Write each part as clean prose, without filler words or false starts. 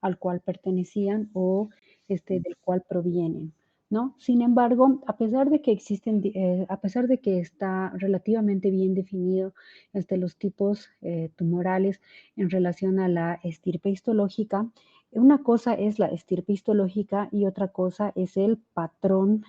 al cual pertenecían o del cual provienen, ¿no? Sin embargo, a pesar de que a pesar de que está relativamente bien definido los tipos tumorales en relación a la estirpe histológica, una cosa es la estirpe histológica y otra cosa es el patrón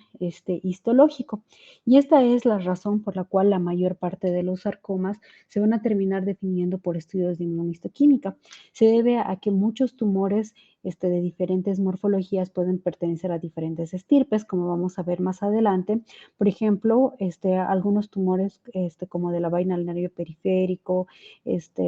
histológico. Y esta es la razón por la cual la mayor parte de los sarcomas se van a terminar definiendo por estudios de inmunistoquímica. Se debe a que muchos tumores de diferentes morfologías pueden pertenecer a diferentes estirpes, como vamos a ver más adelante. Por ejemplo, algunos tumores como de la vaina del nervio periférico,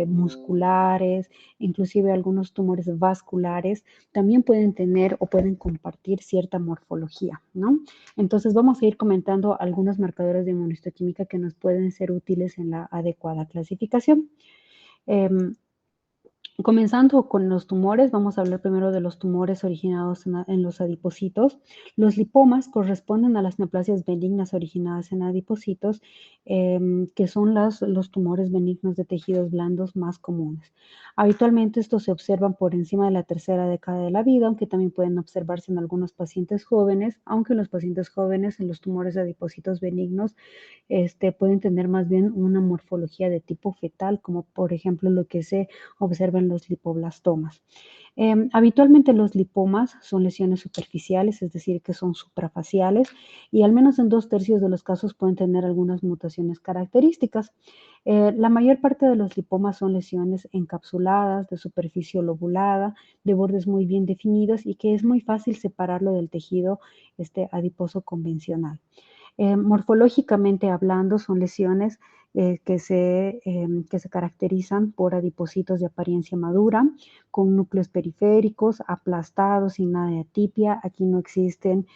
musculares, inclusive algunos tumores vasculares, también pueden tener o pueden compartir cierta morfología, ¿no? Entonces vamos a ir comentando algunos marcadores de inmunistoquímica que nos pueden ser útiles en la adecuada clasificación. Eh, Comenzando con los tumores, vamos a hablar primero de los tumores originados en los adipocitos. Los lipomas corresponden a las neoplasias benignas originadas en adipocitos, que son los tumores benignos de tejidos blandos más comunes. Habitualmente estos se observan por encima de la tercera década de la vida, aunque también pueden observarse en algunos pacientes jóvenes, aunque en los pacientes jóvenes, en los tumores de adipocitos benignos, pueden tener más bien una morfología de tipo fetal, como por ejemplo lo que se observa en los lipoblastomas. Habitualmente los lipomas son lesiones superficiales, es decir, que son suprafaciales, y al menos en 2/3 de los casos pueden tener algunas mutaciones características. La mayor parte de los lipomas son lesiones encapsuladas, de superficie lobulada, de bordes muy bien definidos y que es muy fácil separarlo del tejido adiposo convencional. Morfológicamente hablando, son lesiones que se caracterizan por adipocitos de apariencia madura, con núcleos periféricos aplastados, sin nada de atipia. Aquí no existen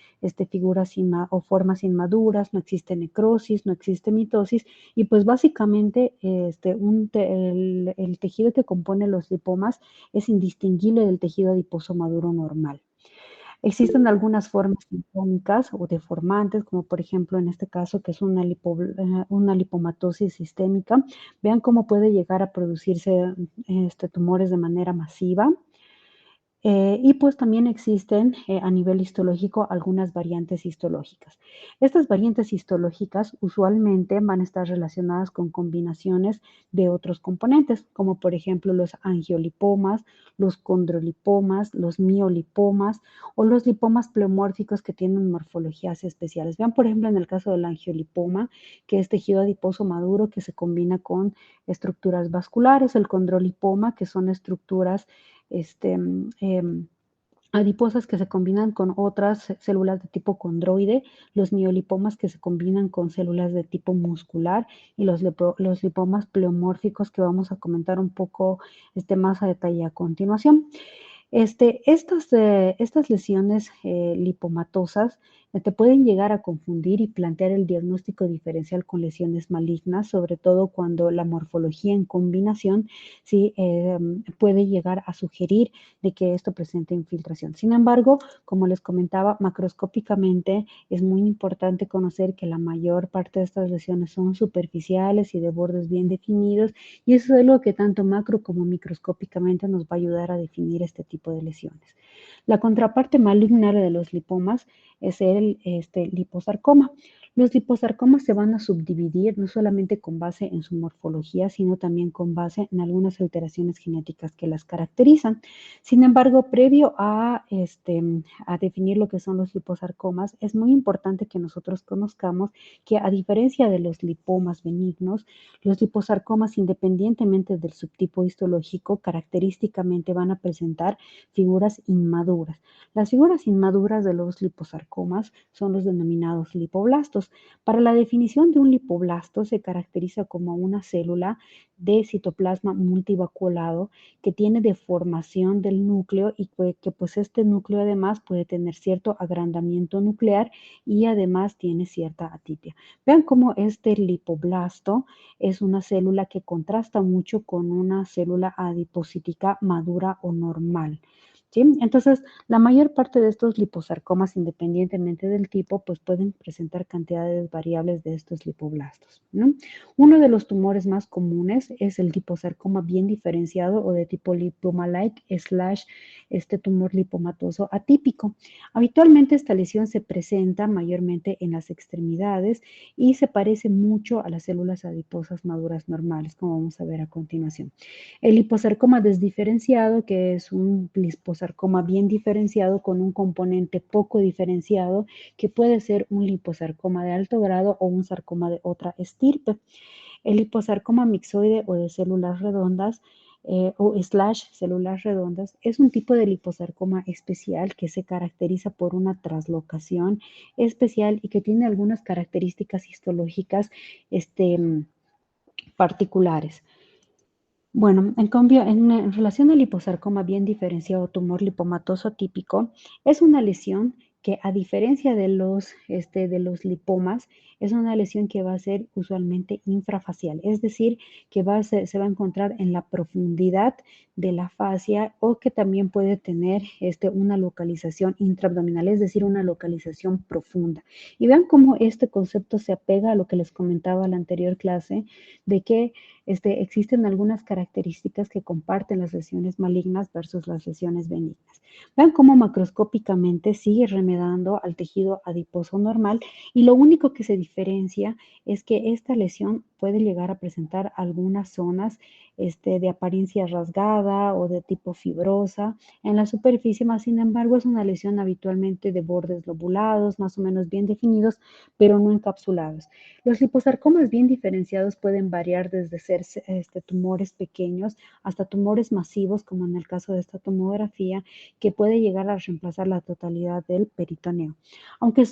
figuras o formas inmaduras, no existe necrosis, no existe mitosis, y pues básicamente el tejido que compone los lipomas es indistinguible del tejido adiposo maduro normal. Existen algunas formas lipómicas o deformantes, como por ejemplo en este caso, que es una lipomatosis sistémica. Vean cómo puede llegar a producirse tumores de manera masiva. Y pues también existen a nivel histológico algunas variantes histológicas. Estas variantes histológicas usualmente van a estar relacionadas con combinaciones de otros componentes, como por ejemplo los angiolipomas, los condrolipomas, los miolipomas o los lipomas pleomórficos que tienen morfologías especiales. Vean, por ejemplo, en el caso del angiolipoma, que es tejido adiposo maduro que se combina con estructuras vasculares, el condrolipoma, que son estructuras este, em, adiposas que se combinan con otras células de tipo condroide, los miolipomas que se combinan con células de tipo muscular y los lipomas pleomórficos que vamos a comentar un poco más a detalle a continuación. Estas lesiones lipomatosas te pueden llegar a confundir y plantear el diagnóstico diferencial con lesiones malignas, sobre todo cuando la morfología en combinación sí puede llegar a sugerir de que esto presente infiltración. Sin embargo, como les comentaba, macroscópicamente es muy importante conocer que la mayor parte de estas lesiones son superficiales y de bordes bien definidos, y eso es lo que tanto macro como microscópicamente nos va a ayudar a definir este tipo de lesiones. La contraparte maligna de los lipomas es el liposarcoma. Los liposarcomas se van a subdividir no solamente con base en su morfología, sino también con base en algunas alteraciones genéticas que las caracterizan. Sin embargo, previo a definir lo que son los liposarcomas, es muy importante que nosotros conozcamos que, a diferencia de los lipomas benignos, los liposarcomas, independientemente del subtipo histológico, característicamente van a presentar figuras inmaduras. Las figuras inmaduras de los liposarcomas son los denominados lipoblastos. Para la definición de un lipoblasto se caracteriza como una célula de citoplasma multivacuolado que tiene deformación del núcleo y que pues este núcleo además puede tener cierto agrandamiento nuclear y además tiene cierta atipia. Vean cómo este lipoblasto es una célula que contrasta mucho con una célula adipocítica madura o normal. ¿sí? Entonces, la mayor parte de estos liposarcomas, independientemente del tipo, pues pueden presentar cantidades variables de estos lipoblastos, ¿no? Uno de los tumores más comunes es el liposarcoma bien diferenciado o de tipo lipoma-like slash este tumor lipomatoso atípico. Habitualmente esta lesión se presenta mayormente en las extremidades y se parece mucho a las células adiposas maduras normales, como vamos a ver a continuación. El liposarcoma desdiferenciado, que es un liposarcoma bien diferenciado con un componente poco diferenciado, que puede ser un liposarcoma de alto grado o un sarcoma de otra estirpe. El liposarcoma mixoide o de células redondas o slash células redondas es un tipo de liposarcoma especial que se caracteriza por una traslocación especial y que tiene algunas características histológicas particulares. Bueno, en cambio, en relación al liposarcoma bien diferenciado, tumor lipomatoso típico, es una lesión que a diferencia de los lipomas, es una lesión que va a ser usualmente infrafacial, es decir, que se va a encontrar en la profundidad de la fascia o que también puede tener una localización intraabdominal, es decir, una localización profunda. Y vean cómo este concepto se apega a lo que les comentaba en la anterior clase, de que existen algunas características que comparten las lesiones malignas versus las lesiones benignas. Vean cómo macroscópicamente sigue remedando al tejido adiposo normal y lo único que se diferencia es que esta lesión puede llegar a presentar algunas zonas de apariencia rasgada o de tipo fibrosa en la superficie, más sin embargo es una lesión habitualmente de bordes lobulados, más o menos bien definidos, pero no encapsulados. Los liposarcomas bien diferenciados pueden variar desde ser tumores pequeños hasta tumores masivos, como en el caso de esta tomografía, que puede llegar a reemplazar la totalidad del peritoneo. Aunque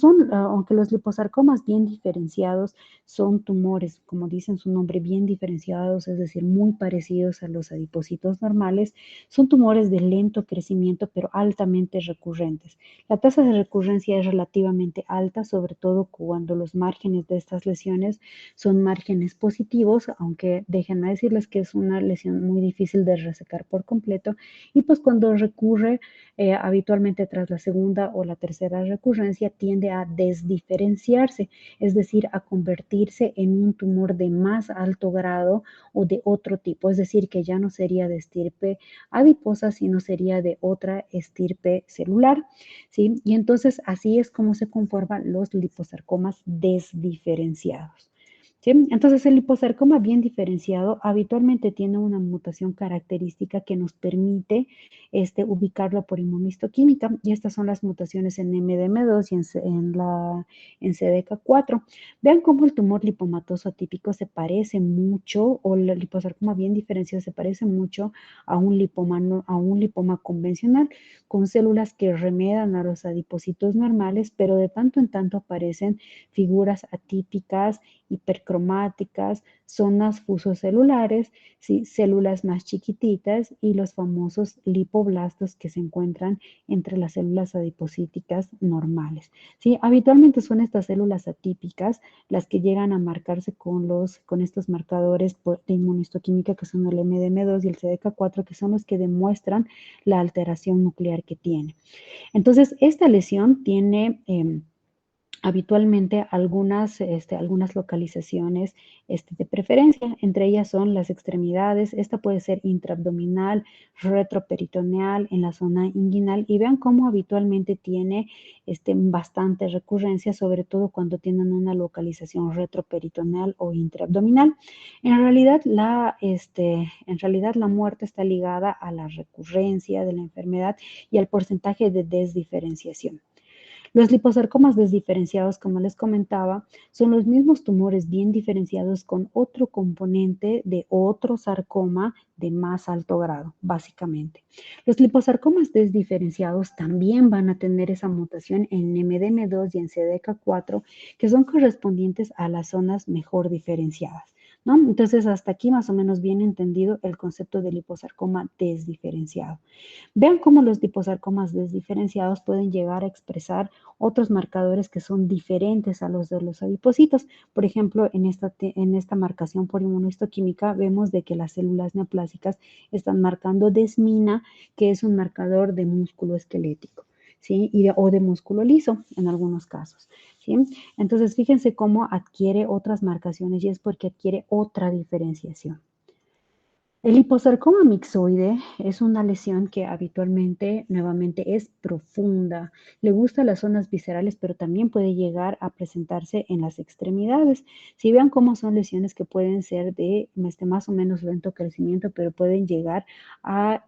los liposarcomas bien diferenciados son tumores, como dicen su nombre, bien diferenciados, es decir, muy parecidos a los adipocitos normales, son tumores de lento crecimiento, pero altamente recurrentes. La tasa de recurrencia es relativamente alta, sobre todo cuando los márgenes de estas lesiones son márgenes positivos, aunque déjenme decirles que es una lesión muy difícil de resecar por completo. Y pues cuando recurre, habitualmente tras la segunda o la tercera recurrencia, tiende a desdiferenciarse, es decir, a convertirse en un tumor de más alto grado o de otro tipo, es decir, que ya no sería de estirpe adiposa, sino sería de otra estirpe celular, ¿sí? Y entonces así es como se conforman los liposarcomas desdiferenciados. ¿Sí? Entonces, el liposarcoma bien diferenciado habitualmente tiene una mutación característica que nos permite ubicarlo por inmunistoquímica, y estas son las mutaciones en MDM2 y en CDK4. Vean cómo el tumor lipomatoso atípico se parece mucho, o el liposarcoma bien diferenciado se parece mucho a un lipoma convencional, con células que remedan a los adipocitos normales, pero de tanto en tanto aparecen figuras atípicas, hipercromáticas, zonas fusocelulares, ¿sí? Células más chiquititas y los famosos lipoblastos que se encuentran entre las células adipocíticas normales, ¿sí? Habitualmente son estas células atípicas las que llegan a marcarse con estos marcadores de inmunistoquímica que son el MDM2 y el CDK4, que son los que demuestran la alteración nuclear que tiene. Entonces, esta lesión tiene habitualmente algunas localizaciones de preferencia, entre ellas son las extremidades, esta puede ser intraabdominal, retroperitoneal, en la zona inguinal, y vean cómo habitualmente tiene bastante recurrencia, sobre todo cuando tienen una localización retroperitoneal o intraabdominal. En realidad la muerte está ligada a la recurrencia de la enfermedad y al porcentaje de desdiferenciación. Los liposarcomas desdiferenciados, como les comentaba, son los mismos tumores bien diferenciados con otro componente de otro sarcoma de más alto grado, básicamente. Los liposarcomas desdiferenciados también van a tener esa mutación en MDM2 y en CDK4, que son correspondientes a las zonas mejor diferenciadas. ¿no? Entonces, hasta aquí más o menos bien entendido el concepto de liposarcoma desdiferenciado. Vean cómo los liposarcomas desdiferenciados pueden llegar a expresar otros marcadores que son diferentes a los de los adipocitos. Por ejemplo, en esta marcación por inmunohistoquímica vemos de que las células neoplásicas están marcando desmina, que es un marcador de músculo esquelético. ¿Sí? O de músculo liso en algunos casos. ¿Sí? Entonces, fíjense cómo adquiere otras marcaciones y es porque adquiere otra diferenciación. El liposarcoma mixoide es una lesión que habitualmente, nuevamente, es profunda. Le gusta las zonas viscerales, pero también puede llegar a presentarse en las extremidades. Si vean cómo son lesiones que pueden ser de más o menos lento crecimiento, pero pueden llegar a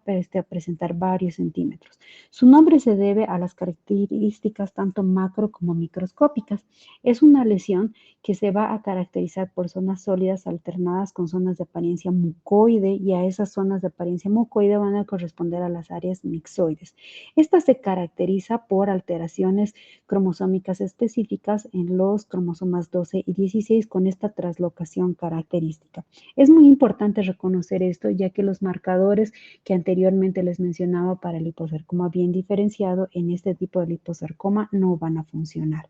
presentar varios centímetros. Su nombre se debe a las características tanto macro como microscópicas. Es una lesión que se va a caracterizar por zonas sólidas alternadas con zonas de apariencia mucoide y a esas zonas de apariencia mucoide van a corresponder a las áreas mixoides. Esta se caracteriza por alteraciones cromosómicas específicas en los cromosomas 12 y 16 con esta traslocación característica. Es muy importante reconocer esto ya que los marcadores que anteriormente les mencionaba para el liposarcoma bien diferenciado en este tipo de liposarcoma no van a funcionar.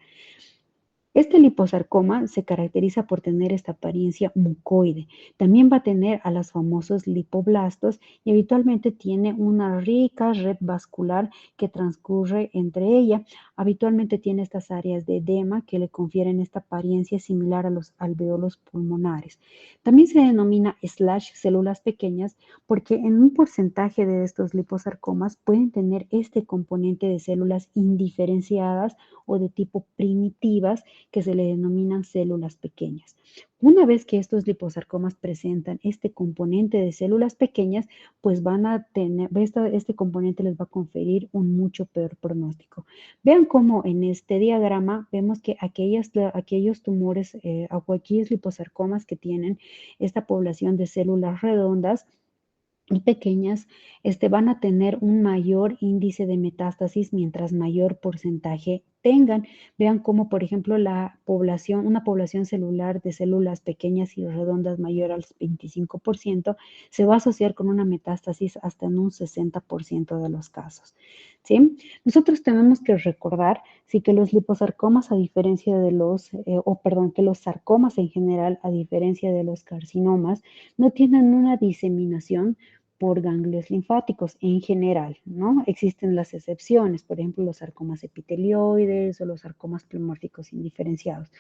Este liposarcoma se caracteriza por tener esta apariencia mucoide. También va a tener a los famosos lipoblastos y habitualmente tiene una rica red vascular que transcurre entre ella. Habitualmente tiene estas áreas de edema que le confieren esta apariencia similar a los alveolos pulmonares. También se denomina slash células pequeñas porque en un porcentaje de estos liposarcomas pueden tener este componente de células indiferenciadas o de tipo primitivas que se le denominan células pequeñas. Una vez que estos liposarcomas presentan este componente de células pequeñas, pues van a tener, este componente les va a conferir un mucho peor pronóstico. Vean cómo en este diagrama vemos que aquellos tumores o aquellos liposarcomas que tienen esta población de células redondas y pequeñas, van a tener un mayor índice de metástasis mientras mayor porcentaje tengan. Vean cómo, por ejemplo, una población celular de células pequeñas y redondas mayor al 25% se va a asociar con una metástasis hasta en un 60% de los casos. ¿Sí? Nosotros tenemos que recordar, sí, que los liposarcomas, a diferencia de que los sarcomas en general, a diferencia de los carcinomas, no tienen una diseminación por ganglios linfáticos en general, ¿no? Existen las excepciones, por ejemplo, los sarcomas epitelioides o los sarcomas pleomórficos indiferenciados.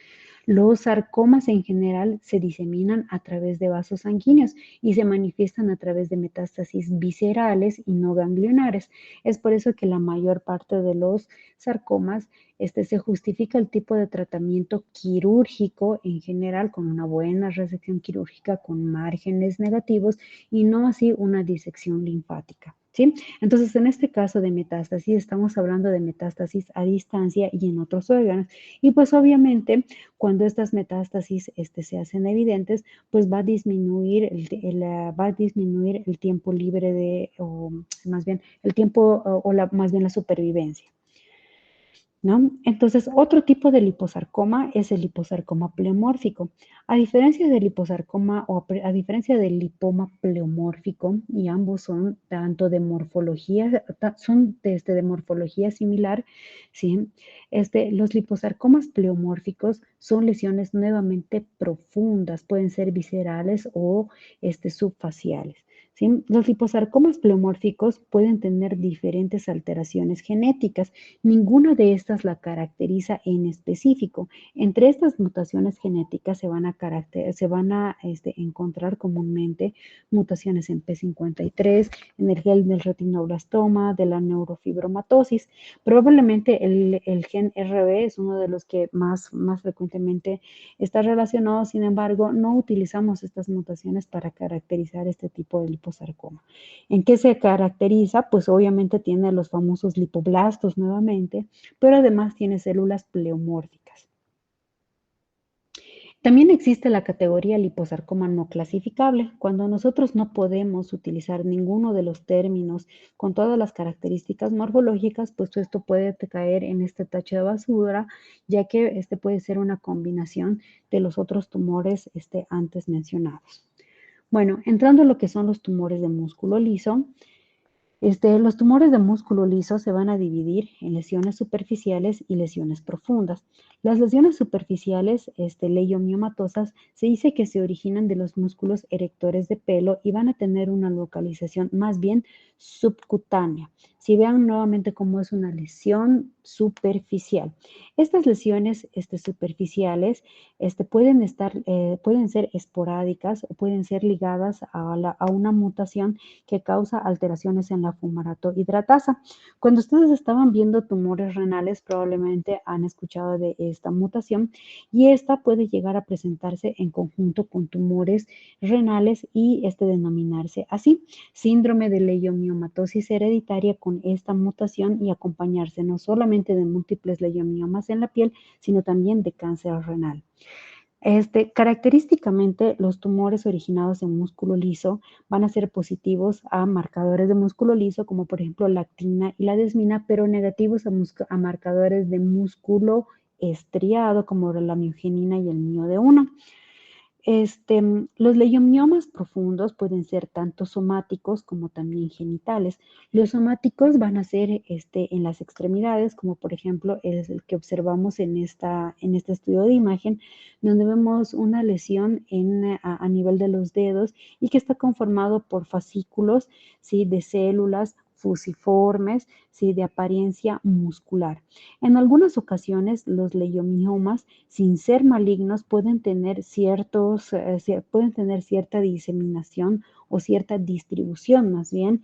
Los sarcomas en general se diseminan a través de vasos sanguíneos y se manifiestan a través de metástasis viscerales y no ganglionares. Es por eso que la mayor parte de los sarcomas se justifica el tipo de tratamiento quirúrgico en general con una buena resección quirúrgica con márgenes negativos y no así una disección linfática. ¿Sí? Entonces, en este caso de metástasis, estamos hablando de metástasis a distancia y en otros órganos. Y pues obviamente, cuando estas metástasis se hacen evidentes, pues va a disminuir el tiempo libre o más bien el tiempo más bien la supervivencia. ¿No? Entonces, otro tipo de liposarcoma es el liposarcoma pleomórfico. A diferencia del liposarcoma o a diferencia del lipoma pleomórfico, y ambos son tanto de morfología, de morfología similar, ¿sí? Los liposarcomas pleomórficos son lesiones nuevamente profundas, pueden ser viscerales o subfaciales. ¿Sí? Los liposarcomas pleomórficos pueden tener diferentes alteraciones genéticas. Ninguna de estas la caracteriza en específico. Entre estas mutaciones genéticas se van a encontrar comúnmente mutaciones en P53, en el gen del retinoblastoma, de la neurofibromatosis. Probablemente el gen RB es uno de los que más frecuentemente está relacionado, sin embargo, no utilizamos estas mutaciones para caracterizar este tipo de liposarcoma. ¿En qué se caracteriza? Pues obviamente tiene los famosos lipoblastos nuevamente, pero además tiene células pleomórficas. También existe la categoría liposarcoma no clasificable, cuando nosotros no podemos utilizar ninguno de los términos con todas las características morfológicas, pues esto puede caer en este tacho de basura, ya que este puede ser una combinación de los otros tumores antes mencionados. Bueno, entrando a lo que son los tumores de músculo liso, los tumores de músculo liso se van a dividir en lesiones superficiales y lesiones profundas. Las lesiones superficiales, leiomiomatosas, se dice que se originan de los músculos erectores de pelo y van a tener una localización más bien subcutánea. Si vean nuevamente cómo es una lesión superficial. Estas lesiones superficiales pueden ser esporádicas o pueden ser ligadas a una mutación que causa alteraciones en la fumarato hidratasa. Cuando ustedes estaban viendo tumores renales, probablemente han escuchado de esta mutación y esta puede llegar a presentarse en conjunto con tumores renales y denominarse así, síndrome de leiomiomatosis hereditaria con esta mutación y acompañarse no solamente de múltiples leiomiomas en la piel, sino también de cáncer renal. Característicamente, los tumores originados en músculo liso van a ser positivos a marcadores de músculo liso, como por ejemplo la actina y la desmina, pero negativos a marcadores de músculo estriado, como la miogenina y el mio-D1. Los leiomiomas profundos pueden ser tanto somáticos como también genitales. Los somáticos van a ser en las extremidades, como por ejemplo es el que observamos en este estudio de imagen, donde vemos una lesión a nivel de los dedos y que está conformado por fascículos, ¿sí?, de células fusiformes, ¿sí?, de apariencia muscular. En algunas ocasiones, los leiomiomas, sin ser malignos, pueden tener cierta diseminación o cierta distribución, más bien,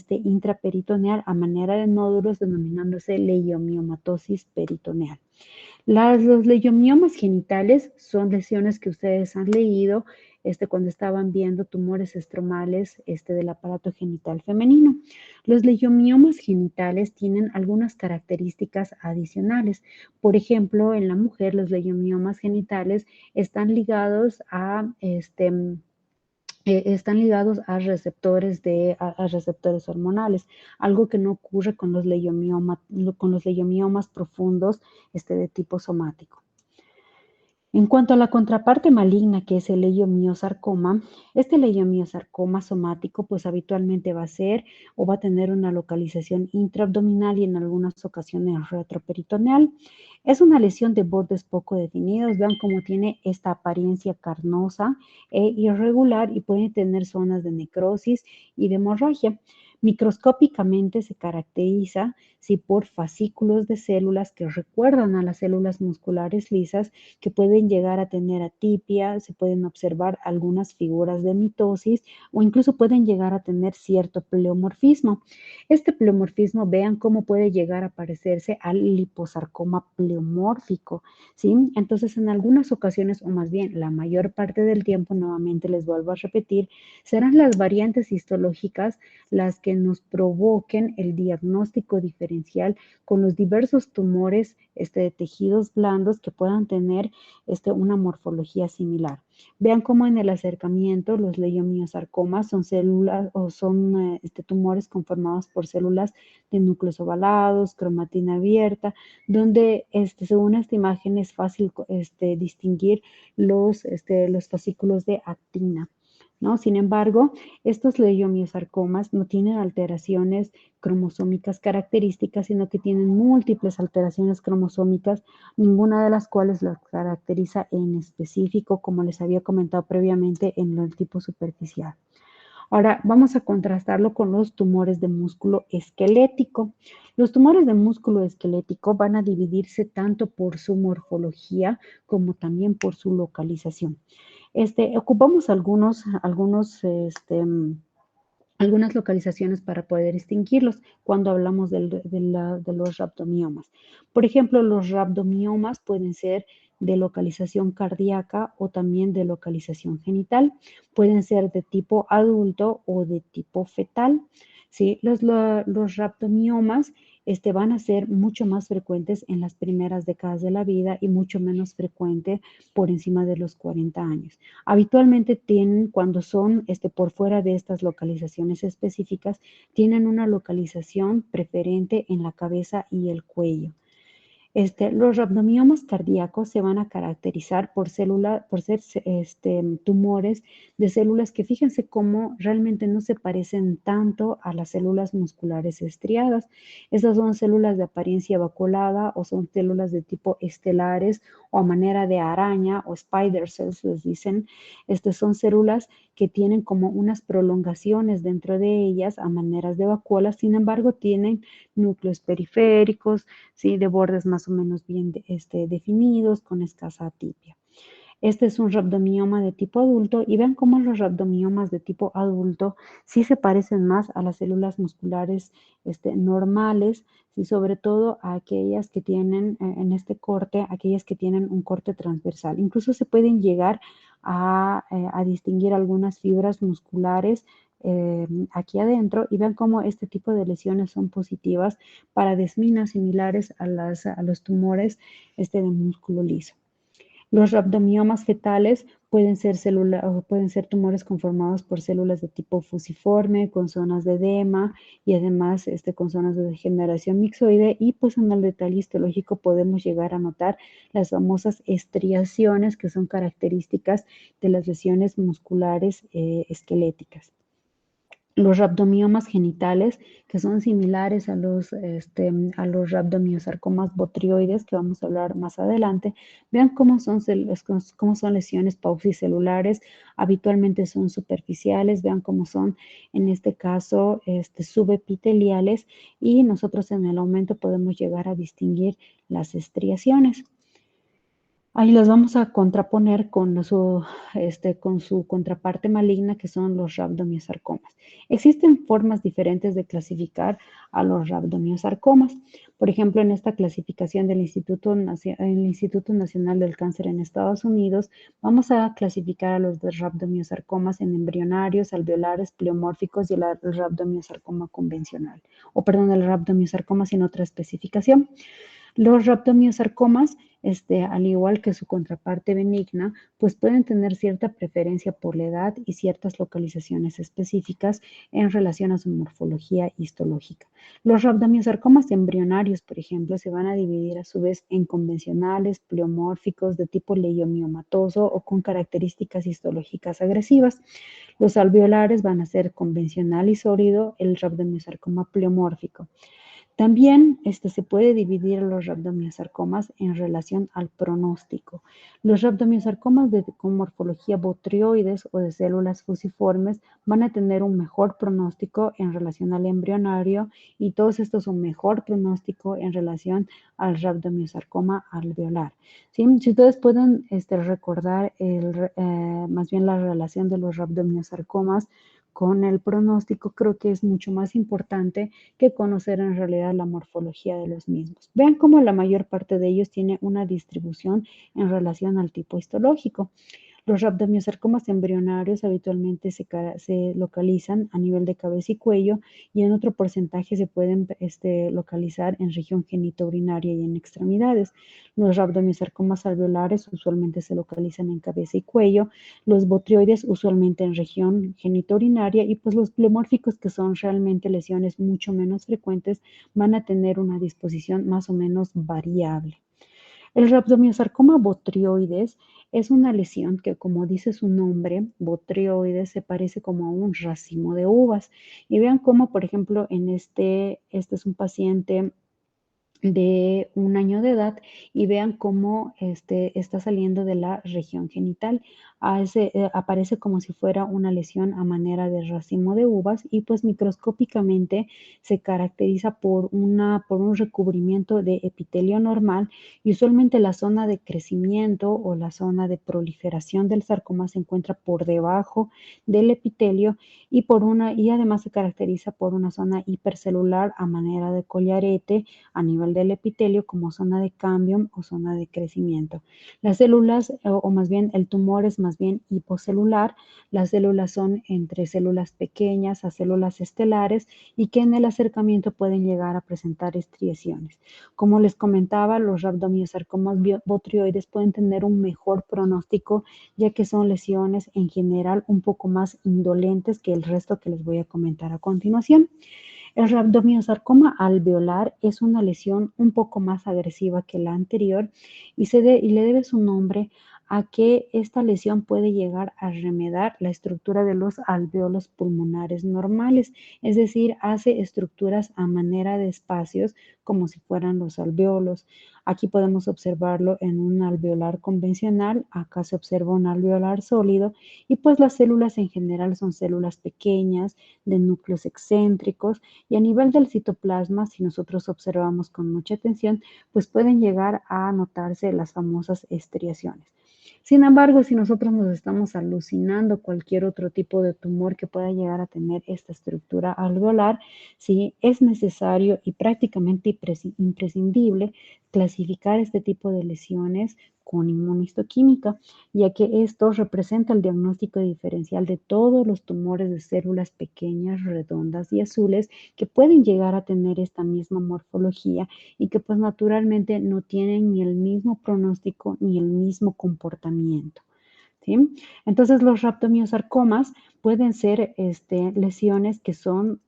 intraperitoneal a manera de nódulos, denominándose leiomiomatosis peritoneal. Los leiomiomas genitales son lesiones que ustedes han leído cuando estaban viendo tumores estromales del aparato genital femenino. Los leiomiomas genitales tienen algunas características adicionales. Por ejemplo, en la mujer, los leiomiomas genitales están ligados a receptores hormonales, algo que no ocurre con los leiomiomas profundos de tipo somático. En cuanto a la contraparte maligna, que es el leiomiosarcoma, este leiomiosarcoma somático, pues habitualmente va a ser o va a tener una localización intraabdominal y en algunas ocasiones retroperitoneal. Es una lesión de bordes poco definidos. Vean cómo tiene esta apariencia carnosa e irregular y puede tener zonas de necrosis y de hemorragia. Microscópicamente se caracteriza por fascículos de células que recuerdan a las células musculares lisas, que pueden llegar a tener atipia, se pueden observar algunas figuras de mitosis o incluso pueden llegar a tener cierto pleomorfismo. Este pleomorfismo, vean cómo puede llegar a parecerse al liposarcoma pleomórfico, ¿sí? Entonces, en algunas ocasiones, o más bien la mayor parte del tiempo, nuevamente les vuelvo a repetir, serán las variantes histológicas las que nos provoquen el diagnóstico diferencial con los diversos tumores de tejidos blandos que puedan tener una morfología similar. Vean cómo en el acercamiento los leiomiosarcomas son células o son tumores conformados por células de núcleos ovalados, cromatina abierta, donde según esta imagen es fácil distinguir los fascículos de actina, ¿no? Sin embargo, estos leiomiosarcomas no tienen alteraciones cromosómicas características, sino que tienen múltiples alteraciones cromosómicas, ninguna de las cuales las caracteriza en específico, como les había comentado previamente en el tipo superficial. Ahora vamos a contrastarlo con los tumores de músculo esquelético. Los tumores de músculo esquelético van a dividirse tanto por su morfología como también por su localización. Ocupamos algunas localizaciones para poder distinguirlos cuando hablamos de los rhabdomiomas. Por ejemplo, los rhabdomiomas pueden ser de localización cardíaca o también de localización genital. Pueden ser de tipo adulto o de tipo fetal. ¿Sí? Los rhabdomiomas van a ser mucho más frecuentes en las primeras décadas de la vida y mucho menos frecuente por encima de los 40 años. Habitualmente tienen, cuando son por fuera de estas localizaciones específicas, tienen una localización preferente en la cabeza y el cuello. Los rhabdomiomas cardíacos se van a caracterizar por ser tumores de células que fíjense cómo realmente no se parecen tanto a las células musculares estriadas. Estas son células de apariencia vaculada o son células de tipo estelares o a manera de araña o spider cells, les dicen. Son células que tienen como unas prolongaciones dentro de ellas a maneras de vacuolas, sin embargo tienen núcleos periféricos, ¿sí? De bordes más o menos bien definidos, con escasa atipia. Este es un rhabdomioma de tipo adulto y vean cómo los rhabdomiomas de tipo adulto sí se parecen más a las células musculares normales, y sobre todo a aquellas que tienen en este corte, aquellas que tienen un corte transversal. Incluso se pueden llegar a distinguir algunas fibras musculares aquí adentro y vean cómo este tipo de lesiones son positivas para desminas similares a los tumores de músculo liso. Los rhabdomiomas fetales pueden ser tumores conformados por células de tipo fusiforme, con zonas de edema y además con zonas de degeneración mixoide. Y pues en el detalle histológico podemos llegar a notar las famosas estriaciones que son características de las lesiones musculares esqueléticas. Los rhabdomiomas genitales, que son similares a los rhabdomiosarcomas botrioides, que vamos a hablar más adelante, vean cómo son lesiones paucicelulares, habitualmente son superficiales, vean cómo son en este caso subepiteliales y nosotros en el aumento podemos llegar a distinguir las estriaciones. Ahí las vamos a contraponer con su contraparte maligna, que son los rhabdomiosarcomas. Existen formas diferentes de clasificar a los rhabdomiosarcomas. Por ejemplo, en esta clasificación del Instituto Nacional del Cáncer en Estados Unidos, vamos a clasificar a los rhabdomiosarcomas en embrionarios, alveolares, pleomórficos y el rhabdomiosarcoma convencional. El rhabdomiosarcoma sin otra especificación. Los rhabdomiosarcomas, al igual que su contraparte benigna, pues pueden tener cierta preferencia por la edad y ciertas localizaciones específicas en relación a su morfología histológica. Los rhabdomiosarcomas embrionarios, por ejemplo, se van a dividir a su vez en convencionales, pleomórficos, de tipo leiomiomatoso o con características histológicas agresivas. Los alveolares van a ser convencional y sólido, el rhabdomiosarcoma pleomórfico. También se puede dividir los rhabdomiosarcomas en relación al pronóstico. Los rhabdomiosarcomas con morfología botrioides o de células fusiformes van a tener un mejor pronóstico en relación al embrionario y todos estos un mejor pronóstico en relación al rhabdomiosarcoma alveolar. ¿Sí? Si ustedes pueden recordar más bien la relación de los rhabdomiosarcomas con el pronóstico, creo que es mucho más importante que conocer en realidad la morfología de los mismos. Vean cómo la mayor parte de ellos tiene una distribución en relación al tipo histológico. Los rhabdomiosarcomas embrionarios habitualmente se localizan a nivel de cabeza y cuello y en otro porcentaje se pueden localizar en región genitourinaria y en extremidades. Los rhabdomiosarcomas alveolares usualmente se localizan en cabeza y cuello, los botrioides usualmente en región genitourinaria y pues los pleomórficos, que son realmente lesiones mucho menos frecuentes, van a tener una disposición más o menos variable. El rhabdomiosarcoma botrioides es una lesión que, como dice su nombre, botrioides, se parece como a un racimo de uvas. Y vean cómo, por ejemplo, este es un paciente de 1 año de edad y vean cómo está saliendo de la región genital. Aparece como si fuera una lesión a manera de racimo de uvas y pues microscópicamente se caracteriza por un recubrimiento de epitelio normal y usualmente la zona de crecimiento o la zona de proliferación del sarcoma se encuentra por debajo del epitelio y además se caracteriza por una zona hipercelular a manera de collarete a nivel central del epitelio como zona de cambio o zona de crecimiento. Las células, o más bien el tumor es más bien hipocelular. Las células son entre células pequeñas a células estelares y que en el acercamiento pueden llegar a presentar estriaciones. Como les comentaba, los rhabdomyosarcomas botrioides pueden tener un mejor pronóstico, ya que son lesiones en general un poco más indolentes que el resto que les voy a comentar a continuación. El rhabdomyosarcoma alveolar es una lesión un poco más agresiva que la anterior y le debe su nombre a que esta lesión puede llegar a remedar la estructura de los alveolos pulmonares normales, es decir, hace estructuras a manera de espacios como si fueran los alveolos. Aquí podemos observarlo en un alveolar convencional, acá se observa un alveolar sólido y pues las células en general son células pequeñas de núcleos excéntricos y a nivel del citoplasma, si nosotros observamos con mucha atención, pues pueden llegar a notarse las famosas estriaciones. Sin embargo, si nosotros nos estamos alucinando cualquier otro tipo de tumor que pueda llegar a tener esta estructura alveolar, sí es necesario y prácticamente imprescindible clasificar este tipo de lesiones con inmunohistoquímica, ya que esto representa el diagnóstico diferencial de todos los tumores de células pequeñas, redondas y azules que pueden llegar a tener esta misma morfología y que pues naturalmente no tienen ni el mismo pronóstico ni el mismo comportamiento. ¿Sí? Entonces, los rhabdomyosarcomas pueden ser lesiones que son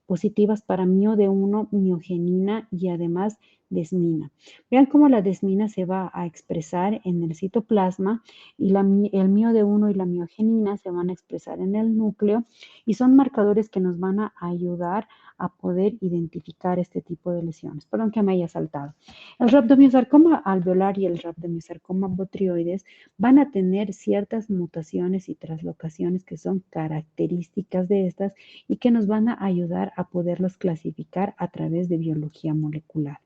positivas para MIO-D1, miogenina y además desmina. Vean cómo la desmina se va a expresar en el citoplasma y el MIO-D1 y la miogenina se van a expresar en el núcleo y son marcadores que nos van a ayudar a poder identificar este tipo de lesiones. Perdón que me haya saltado. El rhabdomyosarcoma alveolar y el rhabdomyosarcoma botrioides van a tener ciertas mutaciones y traslocaciones que son características de estas y que nos van a ayudar a poderlos clasificar a través de biología molecular.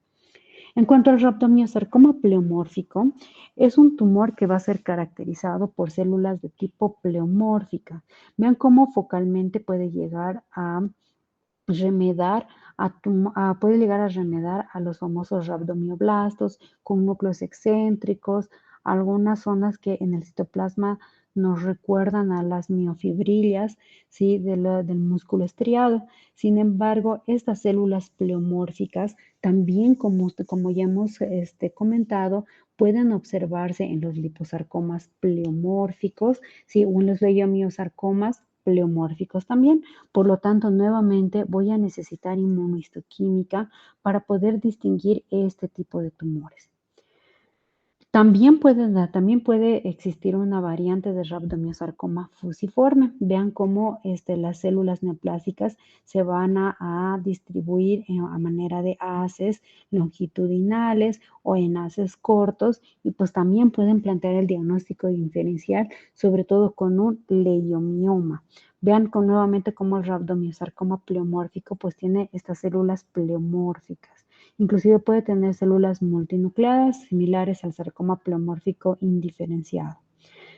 En cuanto al rhabdomyosarcoma pleomórfico, es un tumor que va a ser caracterizado por células de tipo pleomórfica. Vean cómo focalmente puede llegar a remedar puede llegar a remedar a los famosos rhabdomioblastos con núcleos excéntricos, algunas zonas que en el citoplasma nos recuerdan a las miofibrillas, ¿sí? Del músculo estriado. Sin embargo, estas células pleomórficas también, como ya hemos comentado, pueden observarse en los liposarcomas pleomórficos, ¿sí? O en los leiomiosarcomas pleomórficos también. Por lo tanto, nuevamente voy a necesitar inmunohistoquímica para poder distinguir este tipo de tumores. También puede existir una variante de rhabdomyosarcoma fusiforme. Vean cómo las células neoplásicas se van a distribuir a manera de haces longitudinales o en haces cortos y pues también pueden plantear el diagnóstico diferencial, sobre todo con un leiomioma. Vean nuevamente cómo el rhabdomyosarcoma pleomórfico pues tiene estas células pleomórficas. Inclusive puede tener células multinucleadas similares al sarcoma pleomórfico indiferenciado.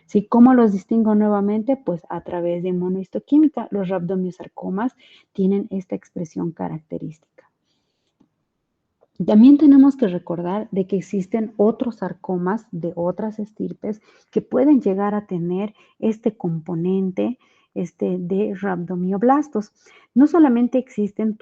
¿Sí? ¿Cómo los distingo nuevamente? Pues a través de inmunohistoquímica. Los rhabdomyosarcomas tienen esta expresión característica. También tenemos que recordar de que existen otros sarcomas de otras estirpes que pueden llegar a tener este componente de rhabdomioblastos. No solamente existen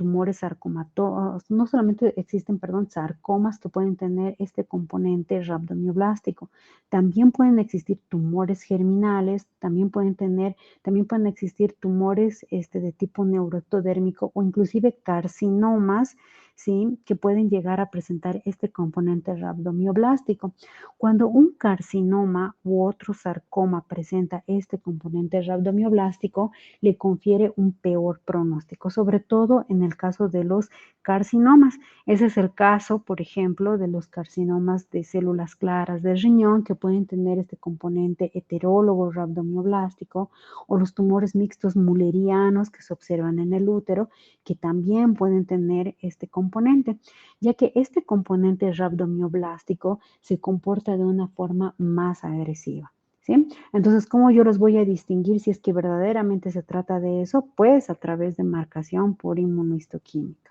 no solamente existen, sarcomas que pueden tener este componente rhabdomioblástico, también pueden existir tumores germinales, también pueden existir tumores de tipo neuroectodérmico o inclusive carcinomas, ¿sí? Que pueden llegar a presentar este componente rhabdomioblástico. Cuando un carcinoma u otro sarcoma presenta este componente rhabdomioblástico, le confiere un peor pronóstico, sobre todo en el caso de los carcinomas. Ese es el caso, por ejemplo, de los carcinomas de células claras del riñón que pueden tener este componente heterólogo rhabdomioblástico o los tumores mixtos mullerianos que se observan en el útero que también pueden tener este componente, ya que este componente rhabdomioblástico se comporta de una forma más agresiva. ¿Sí? Entonces, ¿cómo yo los voy a distinguir si es que verdaderamente se trata de eso? Pues a través de marcación por inmunohistoquímica.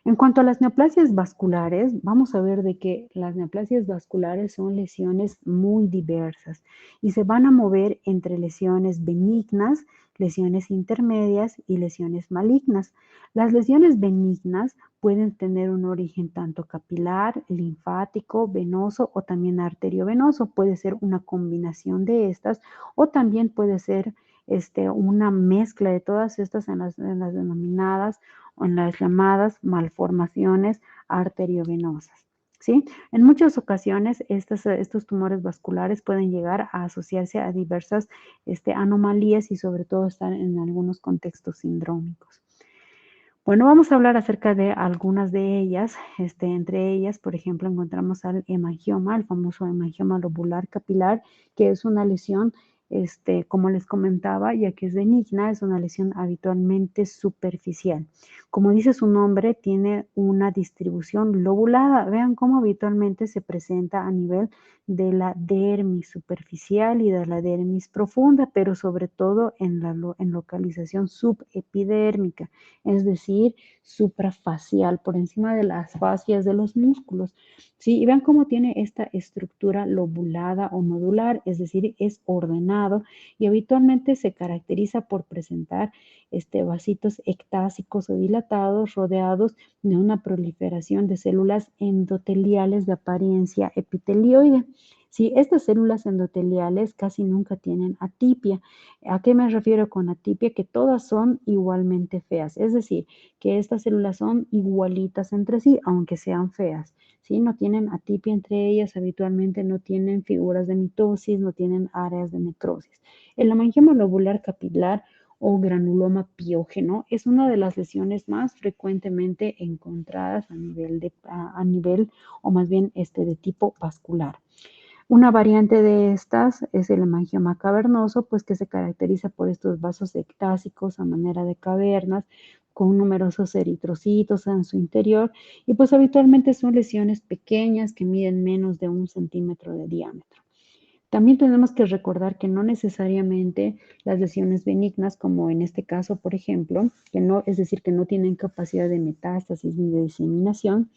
En cuanto a las neoplasias vasculares, vamos a ver de que las neoplasias vasculares son lesiones muy diversas y se van a mover entre lesiones benignas, lesiones intermedias y lesiones malignas. Las lesiones benignas pueden tener un origen tanto capilar, linfático, venoso o también arteriovenoso. Puede ser una combinación de estas o también puede ser una mezcla de todas estas en las denominadas o en las llamadas malformaciones arteriovenosas. ¿Sí? En muchas ocasiones estos tumores vasculares pueden llegar a asociarse a diversas anomalías y sobre todo están en algunos contextos sindrómicos. Bueno, vamos a hablar acerca de algunas de ellas. Entre ellas, por ejemplo, encontramos al hemangioma, el famoso hemangioma lobular capilar, que es una lesión, como les comentaba, ya que es benigna, es una lesión habitualmente superficial. Como dice su nombre, tiene una distribución lobulada. Vean cómo habitualmente se presenta a nivel de la dermis superficial y de la dermis profunda, pero sobre todo en localización subepidérmica, es decir, suprafacial, por encima de las fascias de los músculos. ¿Sí? Y vean cómo tiene esta estructura lobulada o nodular, es decir, es ordenado y habitualmente se caracteriza por presentar vasitos ectásicos o dilatados rodeados de una proliferación de células endoteliales de apariencia epitelioide. Sí, estas células endoteliales casi nunca tienen atipia. ¿A qué me refiero con atipia? Que todas son igualmente feas, es decir, que estas células son igualitas entre sí, aunque sean feas. ¿Sí? No tienen atipia entre ellas, habitualmente no tienen figuras de mitosis, no tienen áreas de necrosis. El hemangioma lobular capilar o granuloma piógeno es una de las lesiones más frecuentemente encontradas a nivel o más bien de tipo vascular. Una variante de estas es el hemangioma cavernoso, pues que se caracteriza por estos vasos ectásicos a manera de cavernas con numerosos eritrocitos en su interior y pues habitualmente son lesiones pequeñas que miden menos de 1 centímetro de diámetro. También tenemos que recordar que no necesariamente las lesiones benignas, como en este caso, por ejemplo, es decir, que no tienen capacidad de metástasis ni de diseminación,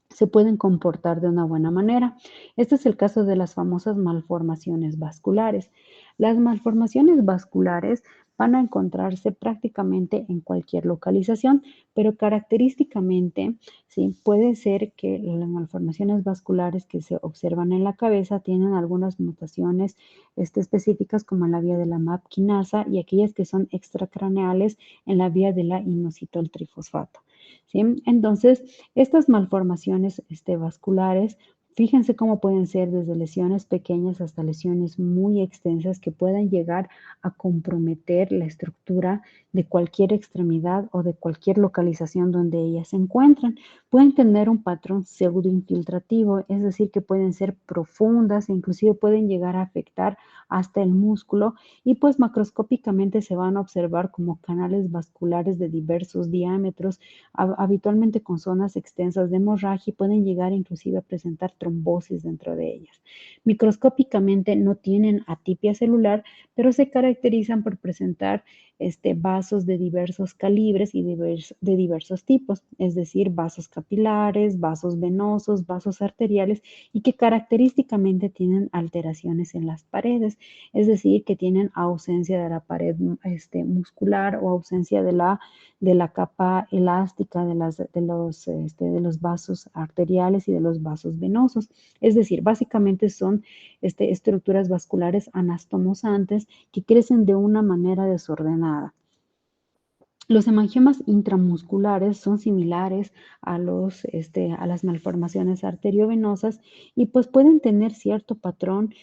se pueden comportar de una buena manera. Este es el caso de las famosas malformaciones vasculares. Las malformaciones vasculares van a encontrarse prácticamente en cualquier localización, pero característicamente, sí, puede ser que las malformaciones vasculares que se observan en la cabeza tienen algunas mutaciones específicas como en la vía de la MAP quinasa y aquellas que son extracraneales en la vía de la inositol trifosfato. ¿Sí? Entonces, estas malformaciones vasculares, fíjense cómo pueden ser desde lesiones pequeñas hasta lesiones muy extensas que puedan llegar a comprometer la estructura de cualquier extremidad o de cualquier localización donde ellas se encuentran. Pueden tener un patrón pseudoinfiltrativo, es decir, que pueden ser profundas e inclusive pueden llegar a afectar hasta el músculo y pues macroscópicamente se van a observar como canales vasculares de diversos diámetros habitualmente con zonas extensas de hemorragia y pueden llegar inclusive a presentar trombosis dentro de ellas. Microscópicamente no tienen atipia celular, pero se caracterizan por presentar vasos de diversos calibres y de diversos tipos, es decir, vasos capilares, vasos venosos, vasos arteriales y que característicamente tienen alteraciones en las paredes, es decir, que tienen ausencia de la pared muscular o ausencia de la capa elástica de los vasos arteriales y de los vasos venosos. Es decir, básicamente son estructuras vasculares anastomosantes que crecen de una manera desordenada. Los hemangiomas intramusculares son similares a las malformaciones arteriovenosas y pues pueden tener cierto patrón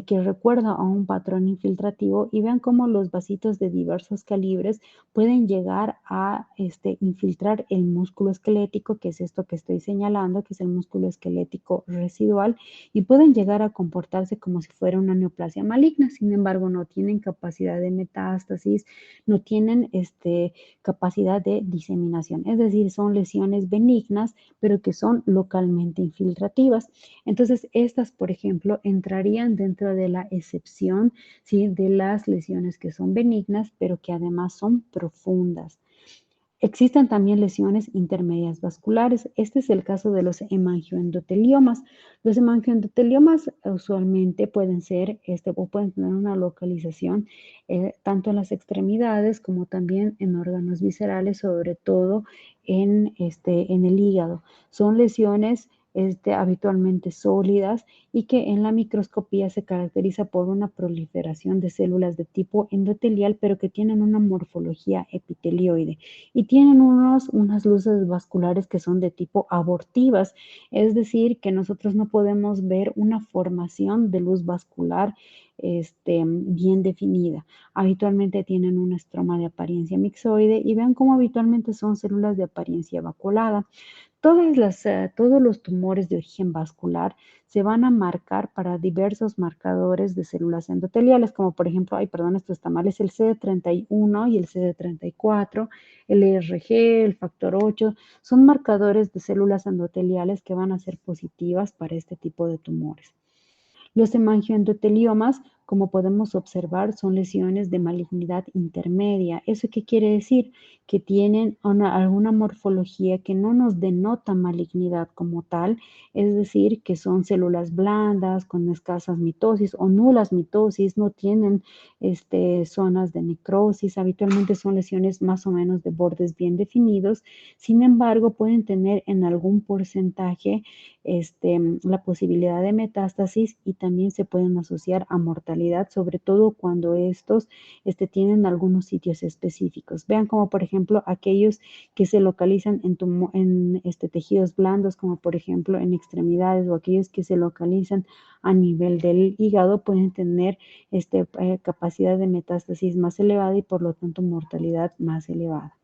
que recuerda a un patrón infiltrativo y vean cómo los vasitos de diversos calibres pueden llegar a infiltrar el músculo esquelético, que es esto que estoy señalando, que es el músculo esquelético residual, y pueden llegar a comportarse como si fuera una neoplasia maligna. Sin embargo, no tienen capacidad de metástasis, no tienen capacidad de diseminación, es decir, son lesiones benignas, pero que son localmente infiltrativas. Entonces, estas, por ejemplo, entrarían dentro de la excepción, ¿sí?, de las lesiones que son benignas, pero que además son profundas. Existen también lesiones intermedias vasculares. Este es el caso de los hemangioendoteliomas. Los hemangioendoteliomas usualmente pueden ser o pueden tener una localización tanto en las extremidades como también en órganos viscerales, sobre todo en el hígado. Son lesiones habitualmente sólidas y que en la microscopía se caracteriza por una proliferación de células de tipo endotelial, pero que tienen una morfología epitelioide y tienen unas luces vasculares que son de tipo abortivas, es decir, que nosotros no podemos ver una formación de luz vascular bien definida. Habitualmente tienen una estroma de apariencia mixoide y vean cómo habitualmente son células de apariencia vaculada. Todos los tumores de origen vascular se van a marcar para diversos marcadores de células endoteliales, como por ejemplo, ay, perdón, esto está mal, es el CD31 y el CD34, el ERG, el factor 8, son marcadores de células endoteliales que van a ser positivas para este tipo de tumores. Los hemangioendoteliomas, como podemos observar, son lesiones de malignidad intermedia. ¿Eso qué quiere decir? Que tienen alguna morfología que no nos denota malignidad como tal, es decir, que son células blandas con escasas mitosis o nulas mitosis, no tienen zonas de necrosis, habitualmente son lesiones más o menos de bordes bien definidos, sin embargo, pueden tener en algún porcentaje la posibilidad de metástasis y también se pueden asociar a mortalidad, sobre todo cuando estos tienen algunos sitios específicos. Vean como por ejemplo aquellos que se localizan en tejidos blandos, como por ejemplo en extremidades o aquellos que se localizan a nivel del hígado pueden tener capacidad de metástasis más elevada y por lo tanto mortalidad más elevada.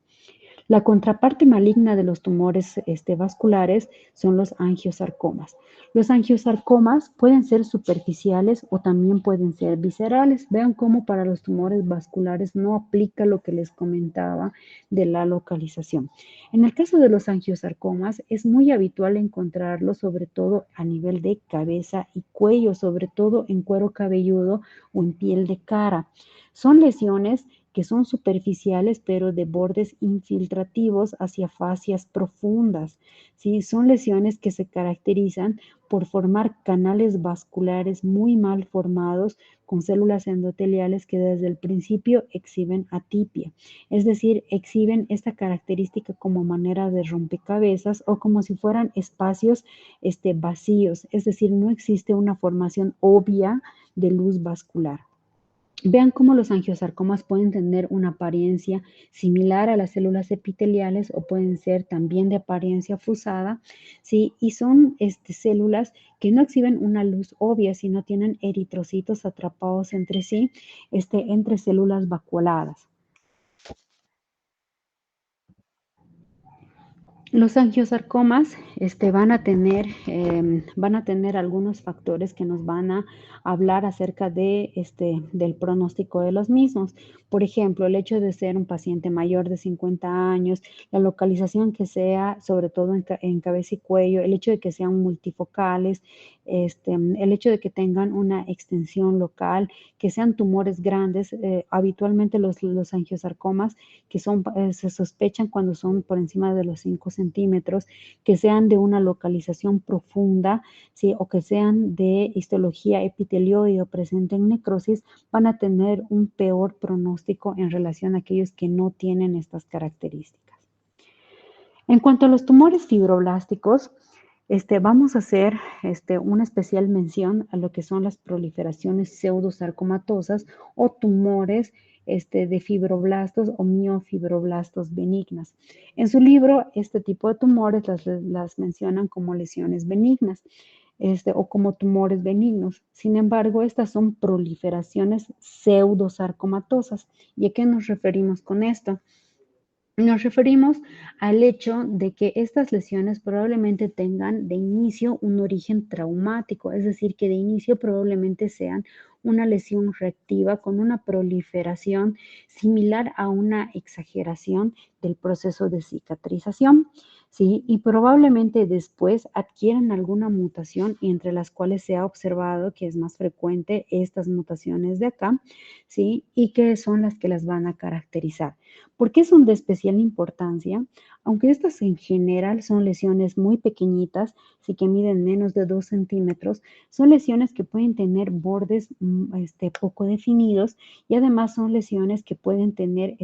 La contraparte maligna de los tumores vasculares son los angiosarcomas. Los angiosarcomas pueden ser superficiales o también pueden ser viscerales. Vean cómo para los tumores vasculares no aplica lo que les comentaba de la localización. En el caso de los angiosarcomas es muy habitual encontrarlos sobre todo a nivel de cabeza y cuello, sobre todo en cuero cabelludo o en piel de cara. Son lesiones que son superficiales, pero de bordes infiltrativos hacia fascias profundas. ¿Sí? Son lesiones que se caracterizan por formar canales vasculares muy mal formados con células endoteliales que desde el principio exhiben atipia, es decir, exhiben esta característica como manera de rompecabezas o como si fueran espacios vacíos, es decir, no existe una formación obvia de luz vascular. Vean cómo los angiosarcomas pueden tener una apariencia similar a las células epiteliales o pueden ser también de apariencia fusada, ¿sí? Y son células que no exhiben una luz obvia, sino tienen eritrocitos atrapados entre sí, entre células vacuoladas. Los angiosarcomas van a tener algunos factores que nos van a hablar acerca del pronóstico de los mismos. Por ejemplo, el hecho de ser un paciente mayor de 50 años, la localización que sea, sobre todo en cabeza y cuello, el hecho de que sean multifocales, el hecho de que tengan una extensión local, que sean tumores grandes. Habitualmente los angiosarcomas se sospechan cuando son por encima de los 5 centímetros, que sean de una localización profunda, ¿sí? O que sean de histología epitelioide o presenten necrosis, van a tener un peor pronóstico en relación a aquellos que no tienen estas características. En cuanto a los tumores fibroblásticos, vamos a hacer una especial mención a lo que son las proliferaciones pseudosarcomatosas o tumores de fibroblastos o miofibroblastos benignas. En su libro, este tipo de tumores las mencionan como lesiones benignas o como tumores benignos. Sin embargo, estas son proliferaciones pseudosarcomatosas. ¿Y a qué nos referimos con esto? Nos referimos al hecho de que estas lesiones probablemente tengan de inicio un origen traumático, es decir, que de inicio probablemente sean una lesión reactiva con una proliferación similar a una exageración del proceso de cicatrización. ¿sí? Y probablemente después adquieran alguna mutación y entre las cuales se ha observado que es más frecuente estas mutaciones de acá, ¿sí? Y que son las que las van a caracterizar. ¿Por qué son de especial importancia? Aunque estas en general son lesiones muy pequeñitas, sí que miden menos de 2 centímetros, son lesiones que pueden tener bordes poco definidos y además son lesiones que pueden tener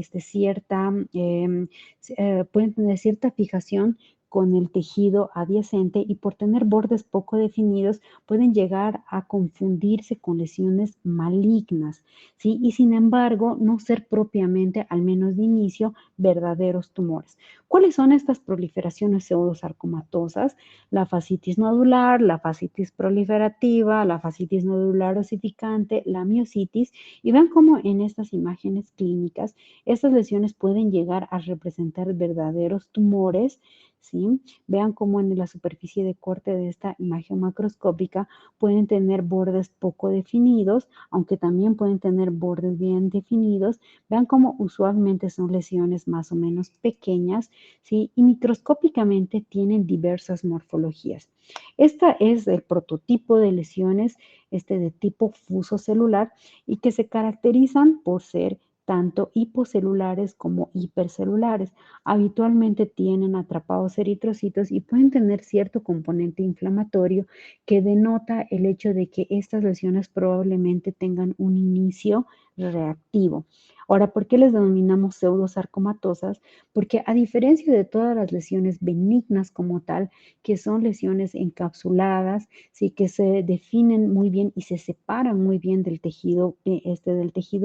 pueden tener cierta fijación con el tejido adyacente y por tener bordes poco definidos pueden llegar a confundirse con lesiones malignas, ¿sí? Y sin embargo, no ser propiamente, al menos de inicio, verdaderos tumores. ¿Cuáles son estas proliferaciones pseudosarcomatosas? La fascitis nodular, la fascitis proliferativa, la fascitis nodular osificante, la miositis, y vean cómo en estas imágenes clínicas estas lesiones pueden llegar a representar verdaderos tumores, ¿sí? Vean cómo en la superficie de corte de esta imagen macroscópica pueden tener bordes poco definidos, aunque también pueden tener bordes bien definidos. Vean cómo usualmente son lesiones más o menos pequeñas, ¿sí? Y microscópicamente tienen diversas morfologías. Esta es el prototipo de lesiones de tipo fuso celular y que se caracterizan por ser tanto hipocelulares como hipercelulares. Habitualmente tienen atrapados eritrocitos y pueden tener cierto componente inflamatorio que denota el hecho de que estas lesiones probablemente tengan un inicio reactivo. Ahora, ¿por qué les denominamos pseudosarcomatosas? Porque a diferencia de todas las lesiones benignas como tal, que son lesiones encapsuladas, sí que se definen muy bien y se separan muy bien del tejido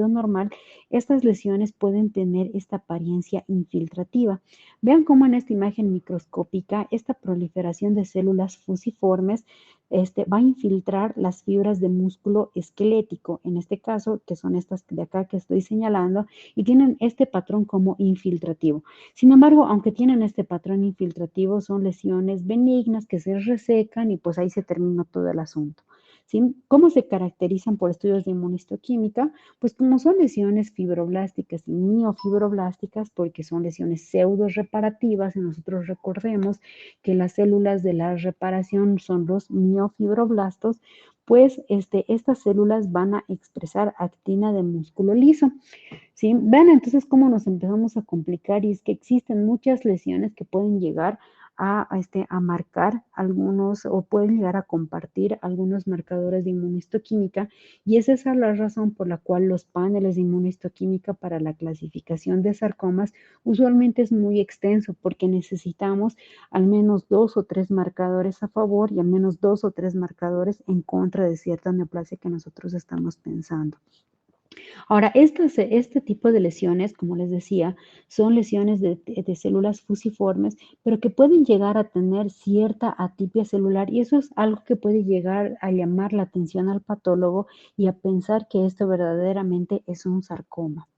normal, estas lesiones pueden tener esta apariencia infiltrativa. Vean cómo en esta imagen microscópica esta proliferación de células fusiformes va a infiltrar las fibras de músculo esquelético, en este caso, que son estas de acá que estoy señalando, y tienen este patrón como infiltrativo. Sin embargo, aunque tienen este patrón infiltrativo, son lesiones benignas que se resecan y pues ahí se terminó todo el asunto. ¿Sí? ¿Cómo se caracterizan por estudios de inmunistoquímica? Pues como son lesiones fibroblásticas y miofibroblásticas, porque son lesiones pseudo reparativas, y nosotros recordemos que las células de la reparación son los miofibroblastos, pues estas células van a expresar actina de músculo liso. ¿Sí? Vean entonces cómo nos empezamos a complicar y es que existen muchas lesiones que pueden llegar a marcar algunos o pueden llegar a compartir algunos marcadores de inmunistoquímica y es esa la razón por la cual los paneles de inmunistoquímica para la clasificación de sarcomas usualmente es muy extenso porque necesitamos al menos 2 o 3 marcadores a favor y al menos 2 o 3 marcadores en contra de cierta neoplasia que nosotros estamos pensando. Ahora, este tipo de lesiones, como les decía, son lesiones de células fusiformes, pero que pueden llegar a tener cierta atipia celular y eso es algo que puede llegar a llamar la atención al patólogo y a pensar que esto verdaderamente es un sarcoma.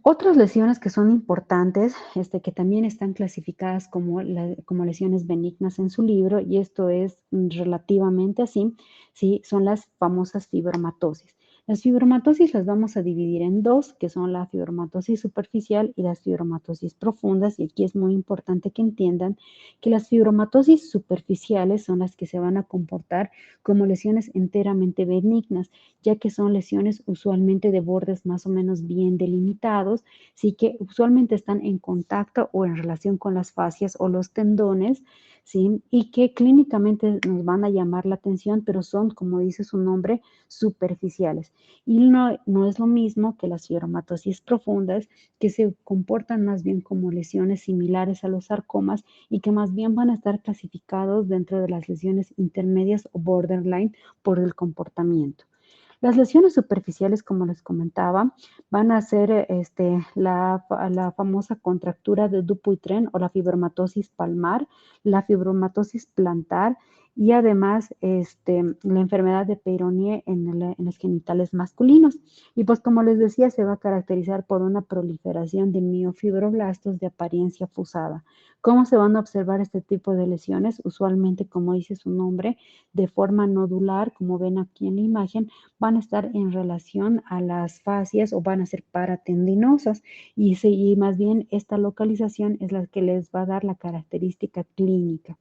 Otras lesiones que son importantes, que también están clasificadas como lesiones benignas en su libro, y esto es relativamente así, ¿sí? Son las famosas fibromatosis. Las fibromatosis las vamos a dividir en dos, que son la fibromatosis superficial y las fibromatosis profundas, y aquí es muy importante que entiendan que las fibromatosis superficiales son las que se van a comportar como lesiones enteramente benignas, ya que son lesiones usualmente de bordes más o menos bien delimitados, sí que usualmente están en contacto o en relación con las fascias o los tendones, ¿sí? Y que clínicamente nos van a llamar la atención, pero son, como dice su nombre, superficiales. Y no es lo mismo que las fibromatosis profundas, que se comportan más bien como lesiones similares a los sarcomas y que más bien van a estar clasificados dentro de las lesiones intermedias o borderline por el comportamiento. Las lesiones superficiales, como les comentaba, van a ser la famosa contractura de Dupuytren o la fibromatosis palmar, la fibromatosis plantar y además la enfermedad de Peyronie en los genitales masculinos. Y pues como les decía, se va a caracterizar por una proliferación de miofibroblastos de apariencia fusada. ¿Cómo se van a observar este tipo de lesiones? Usualmente, como dice su nombre, de forma nodular, como ven aquí en la imagen, van a estar en relación a las fascias o van a ser paratendinosas y más bien esta localización es la que les va a dar la característica clínica,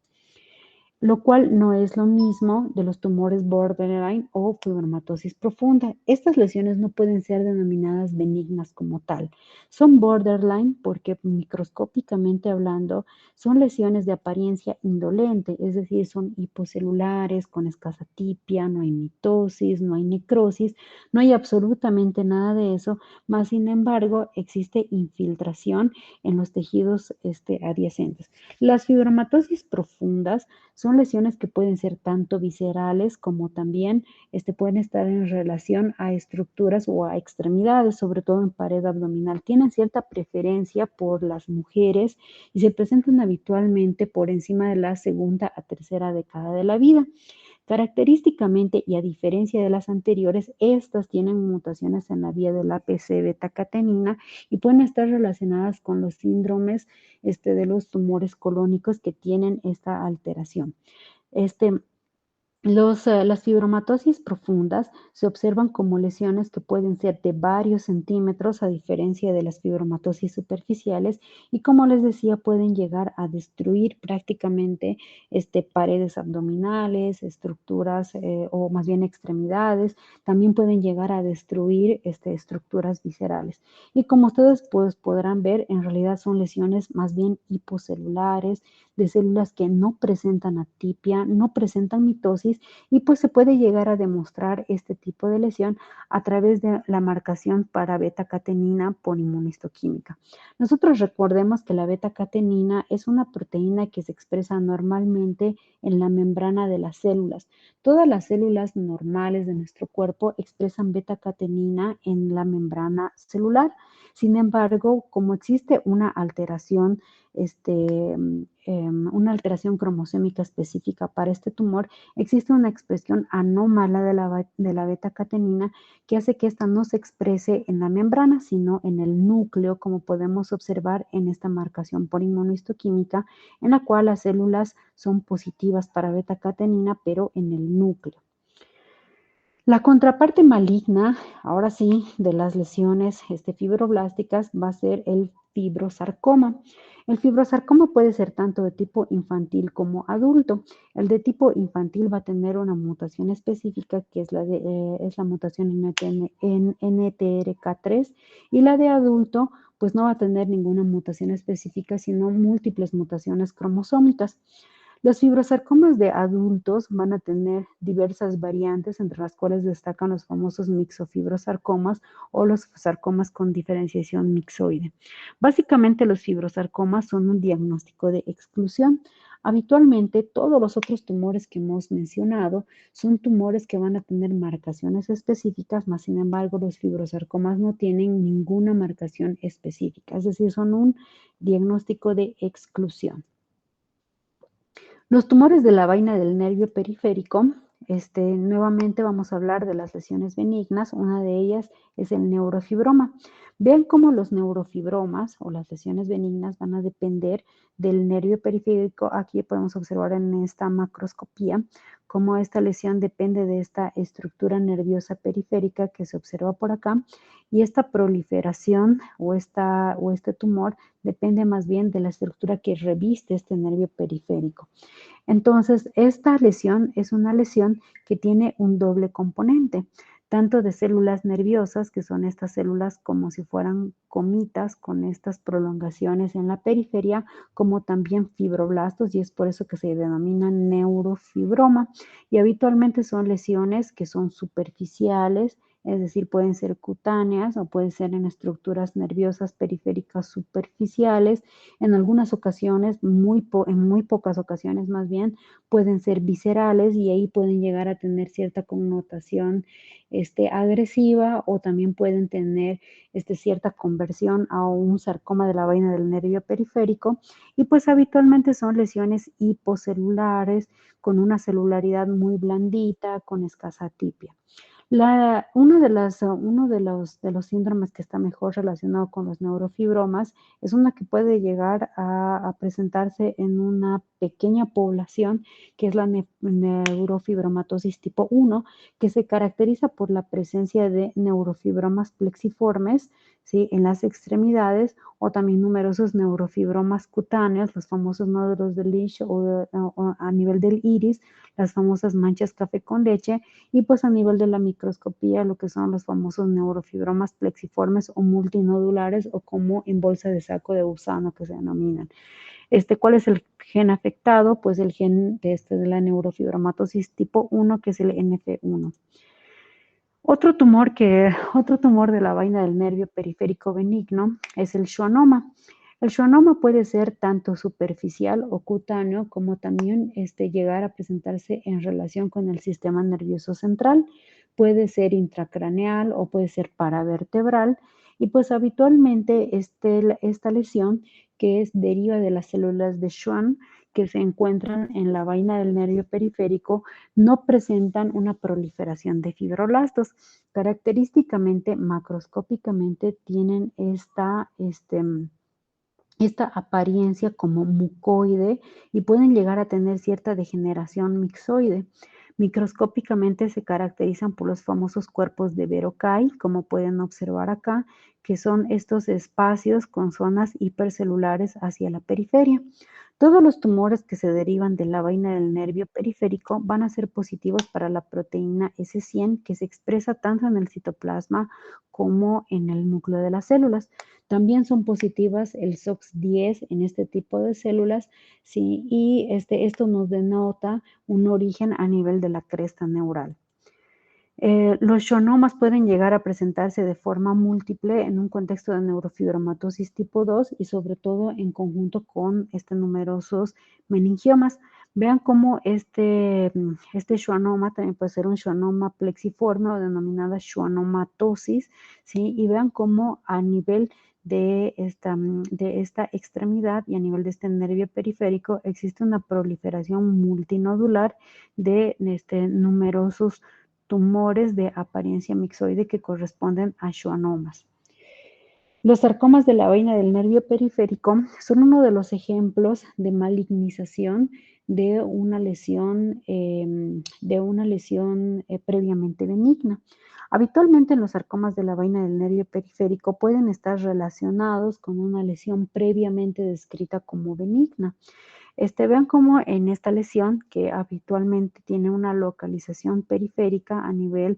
lo cual no es lo mismo de los tumores borderline o fibromatosis profunda. Estas lesiones no pueden ser denominadas benignas como tal. Son borderline porque microscópicamente hablando son lesiones de apariencia indolente, es decir, son hipocelulares con escasa tipia, no hay mitosis, no hay necrosis, no hay absolutamente nada de eso, más sin embargo existe infiltración en los tejidos adyacentes. Las fibromatosis profundas son lesiones que pueden ser tanto viscerales como también pueden estar en relación a estructuras o a extremidades, sobre todo en pared abdominal. Tienen cierta preferencia por las mujeres y se presentan habitualmente por encima de la segunda a tercera década de la vida. Característicamente, y a diferencia de las anteriores, estas tienen mutaciones en la vía del APC beta-catenina y pueden estar relacionadas con los síndromes de los tumores colónicos que tienen esta alteración. Este, las fibromatosis profundas se observan como lesiones que pueden ser de varios centímetros, a diferencia de las fibromatosis superficiales, y como les decía, pueden llegar a destruir prácticamente paredes abdominales, estructuras o más bien extremidades. También pueden llegar a destruir estructuras viscerales. Y como ustedes pues, podrán ver, en realidad son lesiones más bien hipocelulares, de células que no presentan atipia, no presentan mitosis y pues se puede llegar a demostrar este tipo de lesión a través de la marcación para beta-catenina por inmunistoquímica. Nosotros recordemos que la beta-catenina es una proteína que se expresa normalmente en la membrana de las células. Todas las células normales de nuestro cuerpo expresan beta-catenina en la membrana celular. Sin embargo, como existe una alteración cromosómica específica para este tumor, existe una expresión anómala de la beta-catenina que hace que esta no se exprese en la membrana, sino en el núcleo, como podemos observar en esta marcación por inmunohistoquímica, en la cual las células son positivas para beta-catenina, pero en el núcleo. La contraparte maligna, ahora sí, de las lesiones fibroblásticas va a ser el fibrosarcoma. El fibrosarcoma puede ser tanto de tipo infantil como adulto. El de tipo infantil va a tener una mutación específica que es la mutación en NTRK3 y la de adulto pues no va a tener ninguna mutación específica, sino múltiples mutaciones cromosómicas. Los fibrosarcomas de adultos van a tener diversas variantes, entre las cuales destacan los famosos mixofibrosarcomas o los sarcomas con diferenciación mixoide. Básicamente, los fibrosarcomas son un diagnóstico de exclusión. Habitualmente, todos los otros tumores que hemos mencionado son tumores que van a tener marcaciones específicas, mas sin embargo, los fibrosarcomas no tienen ninguna marcación específica, es decir, son un diagnóstico de exclusión. Los tumores de la vaina del nervio periférico, nuevamente vamos a hablar de las lesiones benignas. Una de ellas es el neurofibroma. Vean cómo los neurofibromas o las lesiones benignas van a depender del nervio periférico. Aquí podemos observar en esta macroscopía cómo esta lesión depende de esta estructura nerviosa periférica que se observa por acá, y esta proliferación o este tumor depende más bien de la estructura que reviste este nervio periférico. Entonces, esta lesión es una lesión que tiene un doble componente, tanto de células nerviosas, que son estas células como si fueran comitas con estas prolongaciones en la periferia, como también fibroblastos, y es por eso que se denomina neurofibroma. Y habitualmente son lesiones que son superficiales, es decir, pueden ser cutáneas o pueden ser en estructuras nerviosas periféricas superficiales. En algunas ocasiones, en muy pocas ocasiones más bien, pueden ser viscerales y ahí pueden llegar a tener cierta connotación agresiva o también pueden tener cierta conversión a un sarcoma de la vaina del nervio periférico y pues habitualmente son lesiones hipocelulares con una celularidad muy blandita, con escasa atipia. Uno de los síndromes que está mejor relacionado con los neurofibromas es una que puede llegar a presentarse en una pequeña población, que es la neurofibromatosis tipo 1, que se caracteriza por la presencia de neurofibromas plexiformes, ¿sí? En las extremidades o también numerosos neurofibromas cutáneos, los famosos nódulos de Leach o a nivel del iris, las famosas manchas café con leche y pues a nivel de la microscopía lo que son los famosos neurofibromas plexiformes o multinodulares o como en bolsa de saco de gusano que se denominan. ¿Cuál es el gen afectado? Pues el gen de la neurofibromatosis tipo 1 que es el NF1. Otro tumor de la vaina del nervio periférico benigno es el schwannoma. El schwannoma puede ser tanto superficial o cutáneo, como también llegar a presentarse en relación con el sistema nervioso central. Puede ser intracraneal o puede ser paravertebral. Y pues habitualmente esta lesión que deriva de las células de Schwann que se encuentran en la vaina del nervio periférico no presentan una proliferación de fibroblastos. Característicamente, macroscópicamente, tienen esta apariencia como mucoide y pueden llegar a tener cierta degeneración mixoide. Microscópicamente se caracterizan por los famosos cuerpos de Verocay, como pueden observar acá, que son estos espacios con zonas hipercelulares hacia la periferia. Todos los tumores que se derivan de la vaina del nervio periférico van a ser positivos para la proteína S100 que se expresa tanto en el citoplasma como en el núcleo de las células. También son positivas el SOX10 en este tipo de células, ¿sí? Y esto nos denota un origen a nivel de la cresta neural. Los schwannomas pueden llegar a presentarse de forma múltiple en un contexto de neurofibromatosis tipo 2 y sobre todo en conjunto con numerosos meningiomas. Vean cómo este schwannoma también puede ser un schwannoma plexiforme o denominada schwannomatosis, ¿sí? Y vean cómo a nivel de esta extremidad y a nivel de este nervio periférico existe una proliferación multinodular de numerosos tumores de apariencia mixoide que corresponden a schwannomas. Los sarcomas de la vaina del nervio periférico son uno de los ejemplos de malignización de una lesión previamente benigna. Habitualmente los sarcomas de la vaina del nervio periférico pueden estar relacionados con una lesión previamente descrita como benigna. Vean cómo en esta lesión, que habitualmente tiene una localización periférica a nivel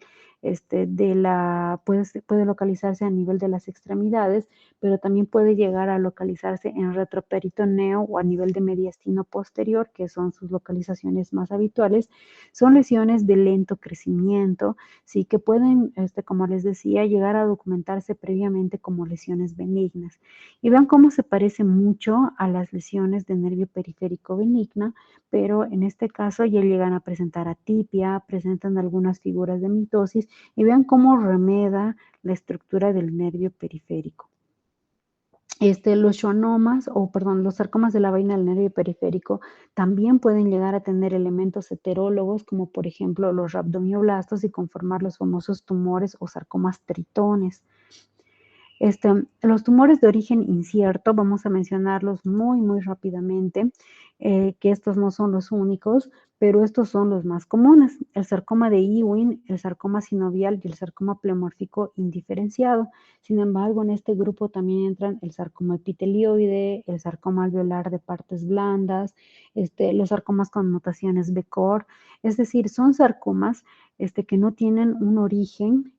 puede localizarse a nivel de las extremidades, pero también puede llegar a localizarse en retroperitoneo o a nivel de mediastino posterior, que son sus localizaciones más habituales. Son lesiones de lento crecimiento, sí, que pueden, como les decía, llegar a documentarse previamente como lesiones benignas. Y vean cómo se parece mucho a las lesiones de nervio periférico benigna, pero en este caso ya llegan a presentar atipia, presentan algunas figuras de mitosis y vean cómo remeda la estructura del nervio periférico. Los schwannomas, los sarcomas de la vaina del nervio periférico también pueden llegar a tener elementos heterólogos, como por ejemplo los rhabdomioblastos y conformar los famosos tumores o sarcomas tritones. Los tumores de origen incierto, vamos a mencionarlos muy rápidamente, que estos no son los únicos, pero estos son los más comunes. El sarcoma de Ewing, el sarcoma sinovial y el sarcoma pleomórfico indiferenciado. Sin embargo, en este grupo también entran el sarcoma epitelioide, el sarcoma alveolar de partes blandas, los sarcomas con mutaciones BCOR, es decir, son sarcomas que no tienen un origen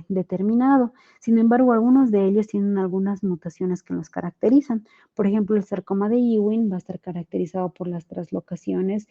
determinado. Sin embargo, algunos de ellos tienen algunas mutaciones que los caracterizan. Por ejemplo, el sarcoma de Ewing va a estar caracterizado caracterizado por las translocaciones,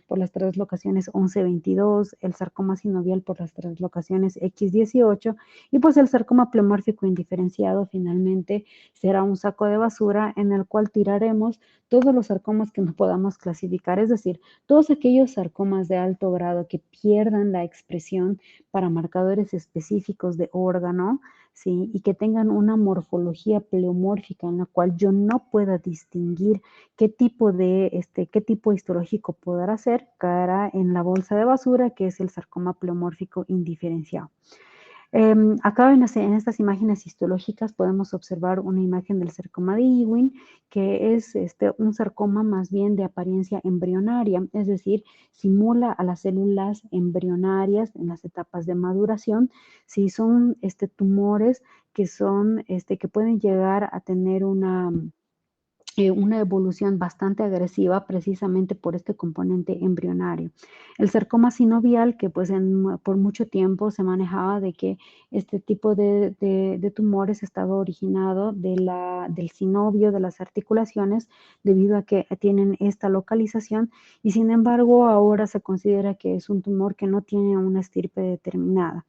por las translocaciones 11-22, el sarcoma sinovial por las translocaciones X18 y pues el sarcoma pleomórfico indiferenciado finalmente será un saco de basura en el cual tiraremos todos los sarcomas que no podamos clasificar, es decir, todos aquellos sarcomas de alto grado que pierdan la expresión para marcadores específicos de órgano, ¿sí? Y que tengan una morfología pleomórfica en la cual yo no pueda distinguir qué tipo histológico podrá ser, caerá en la bolsa de basura, que es el sarcoma pleomórfico indiferenciado. Acá en estas imágenes histológicas podemos observar una imagen del sarcoma de Ewing, que es un sarcoma más bien de apariencia embrionaria, es decir, simula a las células embrionarias en las etapas de maduración. Si son tumores que pueden llegar a tener una evolución bastante agresiva precisamente por este componente embrionario. El sarcoma sinovial, que pues por mucho tiempo se manejaba de que este tipo de tumores estaba originado del sinovio, de las articulaciones, debido a que tienen esta localización y sin embargo ahora se considera que es un tumor que no tiene una estirpe determinada.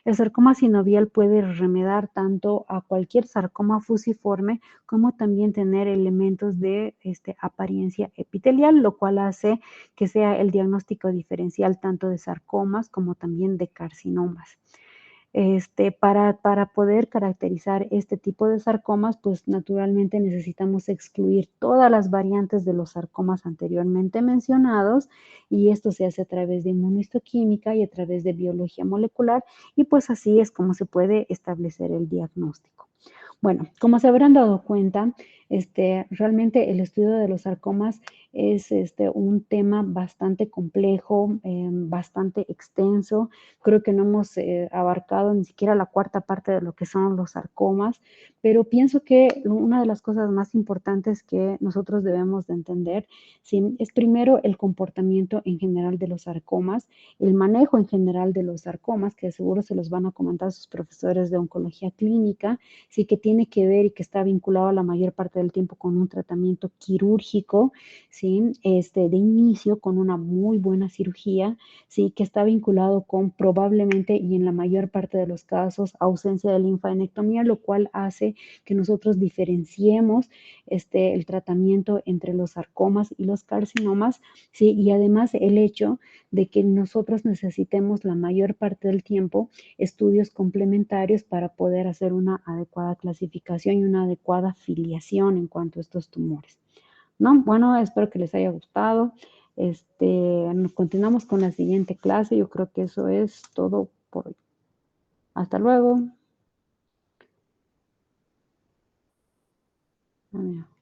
El sarcoma sinovial puede remedar tanto a cualquier sarcoma fusiforme como también tener elementos de apariencia epitelial, lo cual hace que sea el diagnóstico diferencial tanto de sarcomas como también de carcinomas. Para poder caracterizar este tipo de sarcomas, pues naturalmente necesitamos excluir todas las variantes de los sarcomas anteriormente mencionados y esto se hace a través de inmunohistoquímica y a través de biología molecular y pues así es como se puede establecer el diagnóstico. Bueno, como se habrán dado cuenta, realmente el estudio de los sarcomas es un tema bastante complejo, bastante extenso. Creo que no hemos abarcado ni siquiera la cuarta parte de lo que son los sarcomas, pero pienso que una de las cosas más importantes que nosotros debemos de entender, ¿sí? Es primero el comportamiento en general de los sarcomas, el manejo en general de los sarcomas, que seguro se los van a comentar sus profesores de oncología clínica, sí que tiene que ver y que está vinculado la mayor parte del tiempo con un tratamiento quirúrgico, ¿sí? De inicio con una muy buena cirugía, ¿sí? Que está vinculado con probablemente y en la mayor parte de los casos ausencia de linfadenectomía, lo cual hace que nosotros diferenciemos el tratamiento entre los sarcomas y los carcinomas, ¿sí? Y además el hecho de que nosotros necesitemos la mayor parte del tiempo estudios complementarios para poder hacer una adecuada clasificación y una adecuada filiación en cuanto a estos tumores. ¿No? Bueno, espero que les haya gustado. Continuamos con la siguiente clase. Yo creo que eso es todo por hoy. Hasta luego. Adiós.